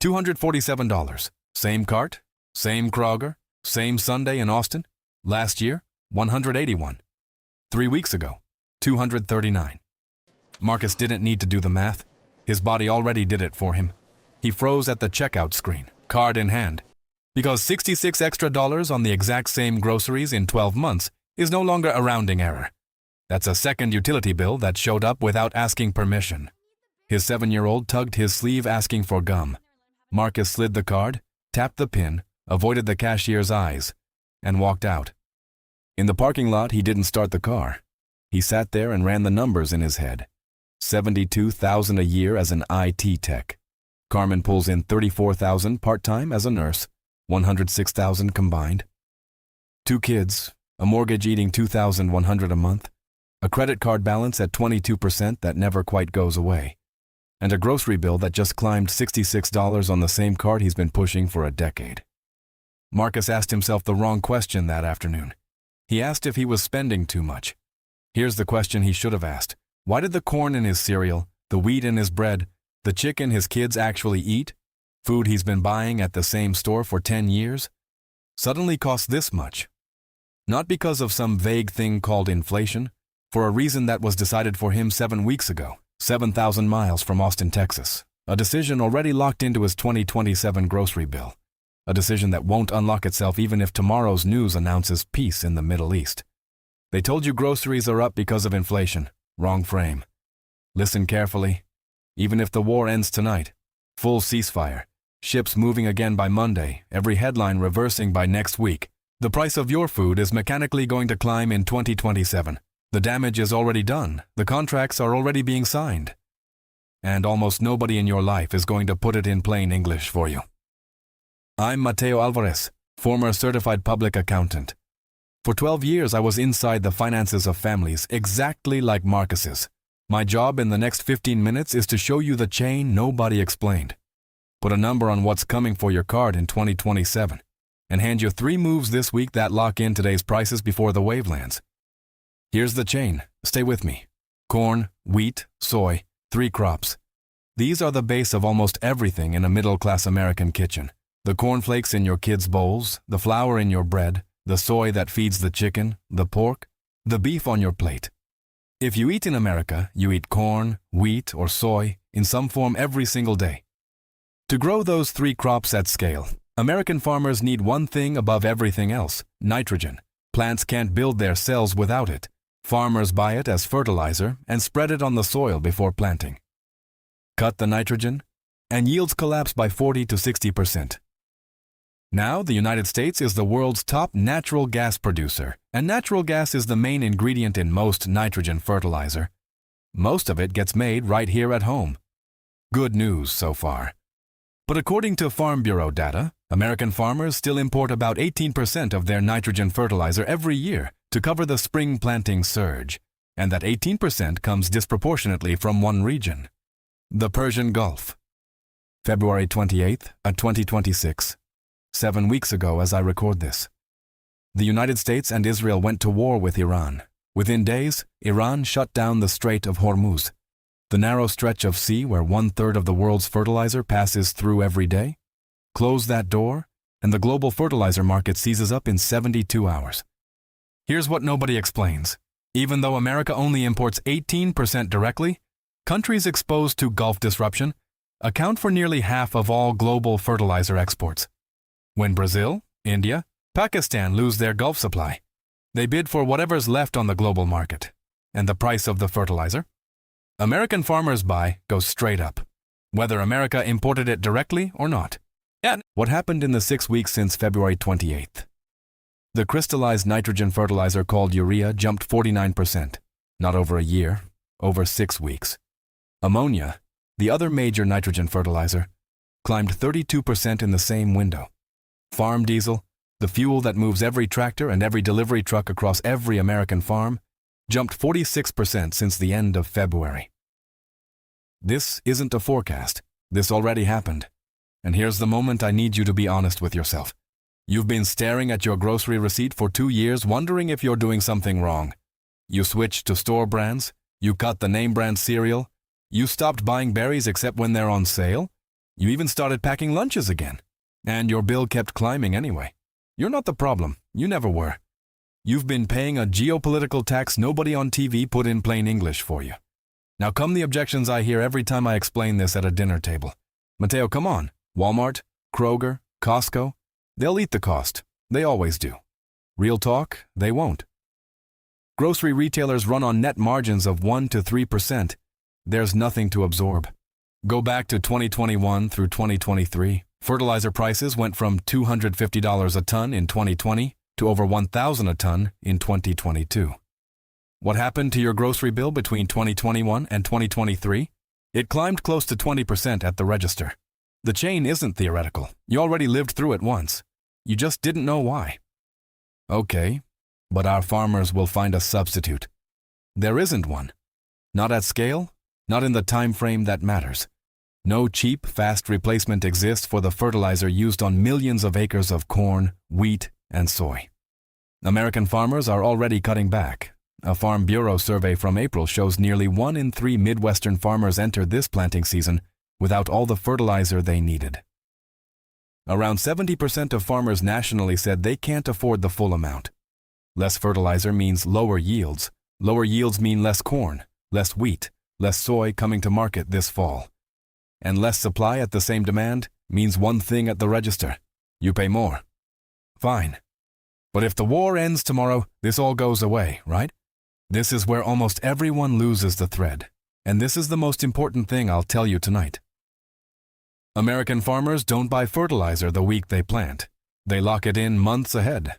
$247. Same cart, same Kroger, same Sunday in Austin. Last year, $181. 3 weeks ago, $239. Marcus didn't need to do the math. His body already did it for him. He froze at the checkout screen, card in hand, because $66 extra on the exact same groceries in 12 months is no longer a rounding error. That's a second utility bill that showed up without asking permission. His 7-year-old tugged his sleeve asking for gum. Marcus slid the card, tapped the pin, avoided the cashier's eyes, and walked out. In the parking lot, he didn't start the car. He sat there and ran the numbers in his head. $72,000 a year as an IT tech. Carmen pulls in $34,000 part-time as a nurse, $106,000 combined. 2 kids, a mortgage eating $2,100 a month, a credit card balance at 22% that never quite goes away, and a grocery bill that just climbed $66 on the same card he's been pushing for a decade. Marcus asked himself the wrong question that afternoon. He asked if he was spending too much. Here's the question he should have asked. Why did the corn in his cereal, the wheat in his bread, the chicken his kids actually eat, food he's been buying at the same store for 10 years, suddenly cost this much? Not because of some vague thing called inflation, for a reason that was decided for him 7 weeks ago, 7,000 miles from Austin, Texas. A decision already locked into his 2027 grocery bill. A decision that won't unlock itself even if tomorrow's news announces peace in the Middle East. They told you groceries are up because of inflation. Wrong frame. Listen carefully. Even if the war ends tonight, full ceasefire, ships moving again by Monday, every headline reversing by next week, the price of your food is mechanically going to climb in 2027. The damage is already done. The contracts are already being signed. And almost nobody in your life is going to put it in plain English for you. I'm Mateo Alvarez, former certified public accountant. For 12 years, I was inside the finances of families exactly like Marcus's. My job in the next 15 minutes is to show you the chain nobody explained. Put a number on what's coming for your card in 2027, and hand you 3 moves this week that lock in today's prices before the wave lands. Here's the chain. Stay with me. Corn, wheat, soy, 3 crops. These are the base of almost everything in a middle-class American kitchen. The cornflakes in your kids' bowls, the flour in your bread, the soy that feeds the chicken, the pork, the beef on your plate. If you eat in America, you eat corn, wheat, or soy in some form every single day. To grow those 3 crops at scale, American farmers need one thing above everything else: nitrogen. Plants can't build their cells without it. Farmers buy it as fertilizer and spread it on the soil before planting. Cut the nitrogen, and yields collapse by 40 to 60%. Now, the United States is the world's top natural gas producer, and natural gas is the main ingredient in most nitrogen fertilizer. Most of it gets made right here at home. Good news so far. But according to Farm Bureau data, American farmers still import about 18% of their nitrogen fertilizer every year to cover the spring planting surge, and that 18% comes disproportionately from one region: the Persian Gulf. February 28th, 2026. 7 weeks ago as I record this. The United States and Israel went to war with Iran. Within days, Iran shut down the Strait of Hormuz, the narrow stretch of sea where 1/3 of the world's fertilizer passes through every day. Close that door, and the global fertilizer market seizes up in 72 hours. Here's what nobody explains. Even though America only imports 18% directly, countries exposed to Gulf disruption account for nearly half of all global fertilizer exports. When Brazil, India, Pakistan lose their Gulf supply, they bid for whatever's left on the global market, and the price of the fertilizer American farmers buy goes straight up, whether America imported it directly or not. And what happened in the 6 weeks since February 28th? The crystallized nitrogen fertilizer called urea jumped 49%, not over a year, over 6 weeks. Ammonia, the other major nitrogen fertilizer, climbed 32% in the same window. Farm diesel, the fuel that moves every tractor and every delivery truck across every American farm, jumped 46% since the end of February. This isn't a forecast. This already happened. And here's the moment I need you to be honest with yourself. You've been staring at your grocery receipt for 2 years wondering if you're doing something wrong. You switched to store brands, you cut the name brand cereal, you stopped buying berries except when they're on sale, You even started packing lunches again. And your bill kept climbing anyway. You're not the problem. You never were. You've been paying a geopolitical tax nobody on TV put in plain English for you. Now come the objections I hear every time I explain this at a dinner table. Mateo, come on. Walmart, Kroger, Costco. They'll eat the cost. They always do. Real talk, they won't. Grocery retailers run on net margins of 1 to 3%. There's nothing to absorb. Go back to 2021 through 2023. Fertilizer prices went from $250 a ton in 2020 to over $1,000 a ton in 2022. What happened to your grocery bill between 2021 and 2023? It climbed close to 20% at the register. The chain isn't theoretical. You already lived through it once. You just didn't know why. Okay, but our farmers will find a substitute. There isn't one. Not at scale, not in the time frame that matters. No cheap, fast replacement exists for the fertilizer used on millions of acres of corn, wheat, and soy. American farmers are already cutting back. A Farm Bureau survey from April shows nearly 1 in 3 Midwestern farmers entered this planting season without all the fertilizer they needed. Around 70% of farmers nationally said they can't afford the full amount. Less fertilizer means lower yields. Lower yields mean less corn, less wheat, less soy coming to market this fall. And less supply at the same demand means one thing at the register. You pay more. Fine. But if the war ends tomorrow, this all goes away, right? This is where almost everyone loses the thread. And this is the most important thing I'll tell you tonight. American farmers don't buy fertilizer the week they plant. They lock it in months ahead.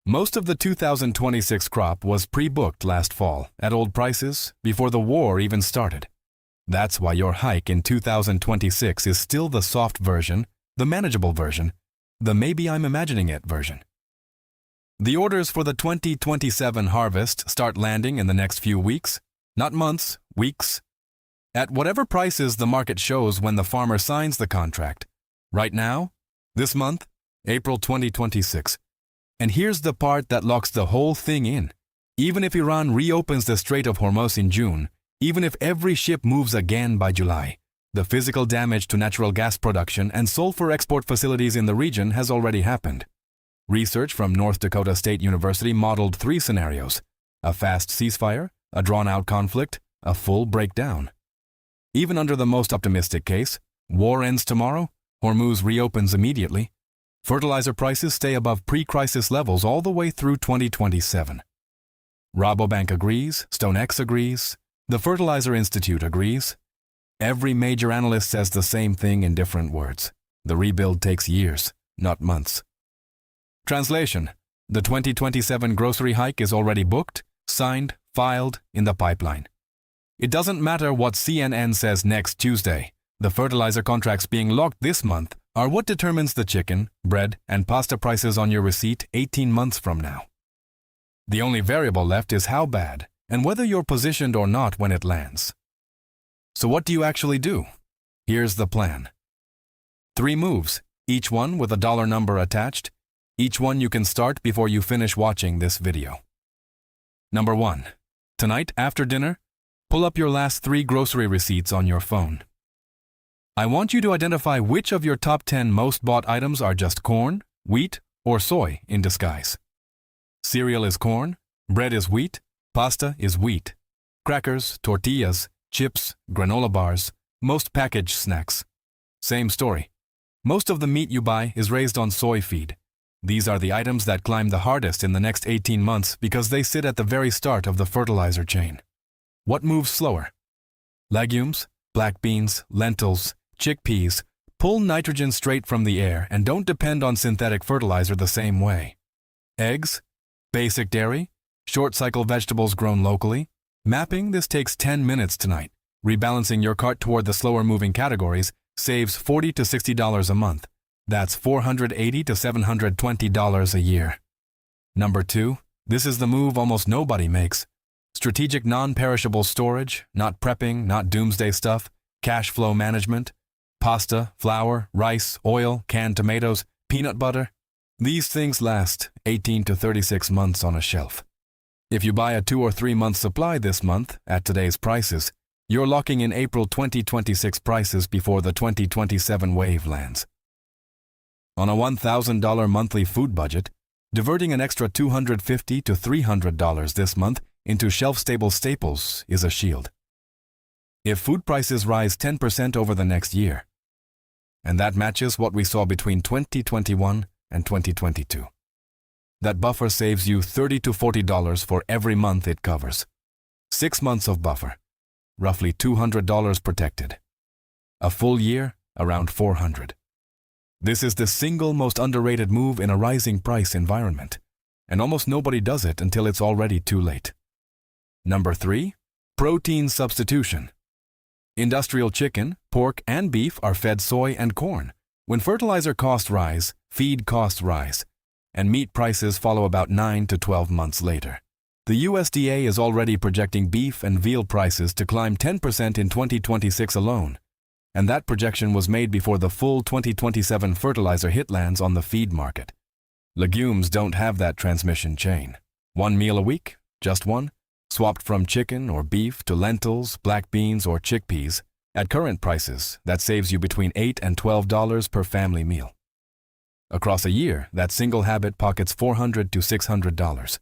Most of the 2026 crop was pre-booked last fall at old prices before the war even started. That's why your hike in 2026 is still the soft version, the manageable version, the maybe I'm imagining it version. The orders for the 2027 harvest start landing in the next few weeks, not months, weeks, at whatever prices the market shows when the farmer signs the contract. Right now, this month, April 2026. And here's the part that locks the whole thing in. Even if Iran reopens the Strait of Hormuz in June, even if every ship moves again by July, the physical damage to natural gas production and sulfur export facilities in the region has already happened. Research from North Dakota State University modeled 3 scenarios: a fast ceasefire, a drawn-out conflict, a full breakdown. Even under the most optimistic case, war ends tomorrow, Hormuz reopens immediately, fertilizer prices stay above pre-crisis levels all the way through 2027. Rabobank agrees, StoneX agrees, the Fertilizer Institute agrees. Every major analyst says the same thing in different words. The rebuild takes years, not months. Translation: the 2027 grocery hike is already booked, signed, filed, in the pipeline. It doesn't matter what CNN says next Tuesday. The fertilizer contracts being locked this month are what determines the chicken, bread, and pasta prices on your receipt 18 months from now. The only variable left is how bad, and whether you're positioned or not when it lands. So what do you actually do? Here's the plan. 3 moves, each one with a dollar number attached. Each one you can start before you finish watching this video. Number 1. Tonight after dinner, pull up your last 3 grocery receipts on your phone. I want you to identify which of your top 10 most bought items are just corn, wheat, or soy in disguise. Cereal is corn, bread is wheat, pasta is wheat, crackers, tortillas, chips, granola bars, most packaged snacks. Same story. Most of the meat you buy is raised on soy feed. These are the items that climb the hardest in the next 18 months because they sit at the very start of the fertilizer chain. What moves slower? Legumes, black beans, lentils, chickpeas pull nitrogen straight from the air and don't depend on synthetic fertilizer the same way. Eggs, basic dairy, short-cycle vegetables grown locally. Mapping this takes 10 minutes tonight. Rebalancing your cart toward the slower-moving categories saves $40 to $60 a month. That's $480 to $720 a year. Number 2, this is the move almost nobody makes. Strategic non-perishable storage, not prepping, not doomsday stuff, cash flow management, pasta, flour, rice, oil, canned tomatoes, peanut butter. These things last 18 to 36 months on a shelf. If you buy a 2 or 3 month supply this month at today's prices, You're locking in April 2026 prices before the 2027 wave lands. On a $1,000 monthly food budget, diverting an extra $250 to $300 this month into shelf-stable staples is a shield. If food prices rise 10% over the next year, and that matches what we saw between 2021 and 2022, that buffer saves you $30 to $40 for every month it covers. 6 months of buffer, roughly $200 protected. A full year, around $400. This is the single most underrated move in a rising price environment, and almost nobody does it until it's already too late. Number 3, protein substitution. Industrial chicken, pork, and beef are fed soy and corn. When fertilizer costs rise, feed costs rise, and meat prices follow about 9 to 12 months later. The USDA is already projecting beef and veal prices to climb 10% in 2026 alone, and that projection was made before the full 2027 fertilizer hit lands on the feed market. Legumes don't have that transmission chain. One meal a week, just one, swapped from chicken or beef to lentils, black beans, or chickpeas. At current prices, that saves you between $8 and $12 per family meal. Across a year, that single habit pockets $400 to $600.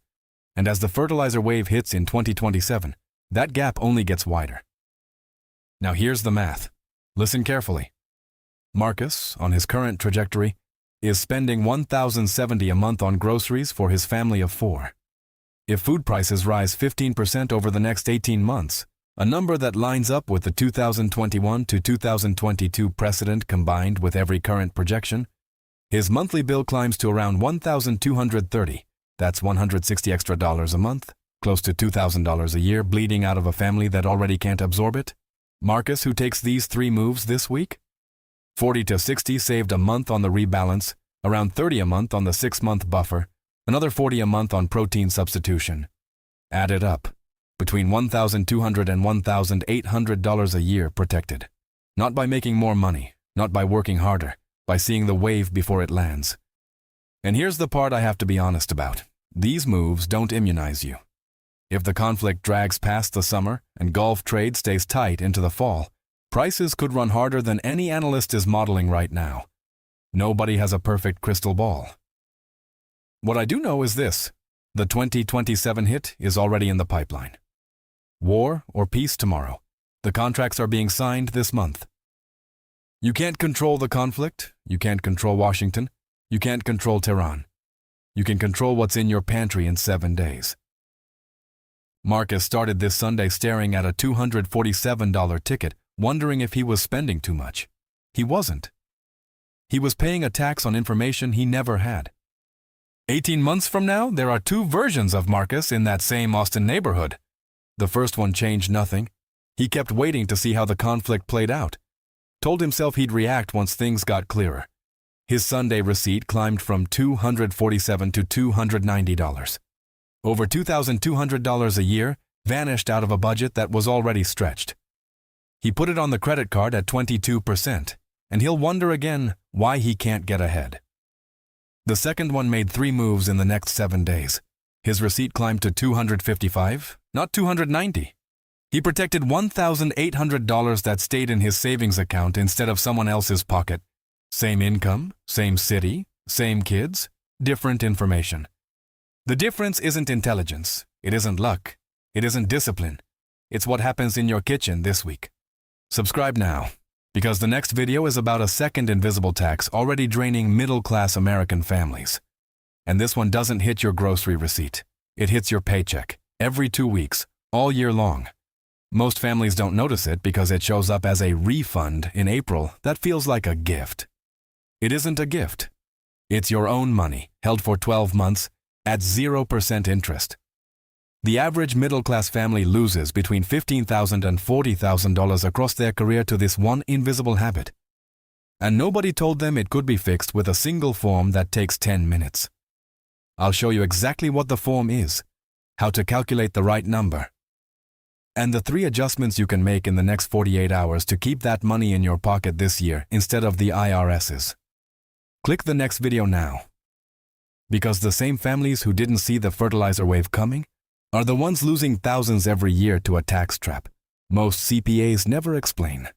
And as the fertilizer wave hits in 2027, that gap only gets wider. Now here's the math. Listen carefully. Marcus, on his current trajectory, is spending $1,070 a month on groceries for his family of 4. If food prices rise 15% over the next 18 months, a number that lines up with the 2021 to 2022 precedent combined with every current projection, his monthly bill climbs to around $1,230. That's $160 extra a month, close to $2,000 a year bleeding out of a family that already can't absorb it. Marcus, who takes these 3 moves this week, 40 to 60 saved a month on the rebalance, around 30 a month on the 6-month buffer, another 40 a month on protein substitution. Add it up, between $1,200 and $1,800 a year protected. Not by making more money, not by working harder, by seeing the wave before it lands. And here's the part I have to be honest about. These moves don't immunize you. If the conflict drags past the summer and Gulf trade stays tight into the fall, prices could run harder than any analyst is modeling right now. Nobody has a perfect crystal ball. What I do know is this: the 2027 hit is already in the pipeline. War or peace tomorrow. The contracts are being signed this month. You can't control the conflict. You can't control Washington. You can't control Tehran. You can control what's in your pantry in 7 days. Marcus started this Sunday staring at a $247 ticket, wondering if he was spending too much. He wasn't. He was paying a tax on information he never had. 18 months from now, there are 2 versions of Marcus in that same Austin neighborhood. The first one changed nothing. He kept waiting to see how the conflict played out. Told himself he'd react once things got clearer. His Sunday receipt climbed from $247 to $290. Over $2,200 a year vanished out of a budget that was already stretched. He put it on the credit card at 22%, and he'll wonder again why he can't get ahead. The second one made 3 moves in the next 7 days. His receipt climbed to $255, not $290. He protected $1,800 that stayed in his savings account instead of someone else's pocket. Same income, same city, same kids, different information. The difference isn't intelligence, it isn't luck, it isn't discipline. It's what happens in your kitchen this week. Subscribe now, because the next video is about a second invisible tax already draining middle-class American families. And this one doesn't hit your grocery receipt. It hits your paycheck, every 2 weeks, all year long. Most families don't notice it because it shows up as a refund in April that feels like a gift. It isn't a gift. It's your own money, held for 12 months, at 0% interest. The average middle-class family loses between $15,000 and $40,000 across their career to this one invisible habit. And nobody told them it could be fixed with a single form that takes 10 minutes. I'll show you exactly what the form is, how to calculate the right number, and the 3 adjustments you can make in the next 48 hours to keep that money in your pocket this year instead of the IRS's. Click the next video now. Because the same families who didn't see the fertilizer wave coming are the ones losing thousands every year to a tax trap. Most CPAs never explain.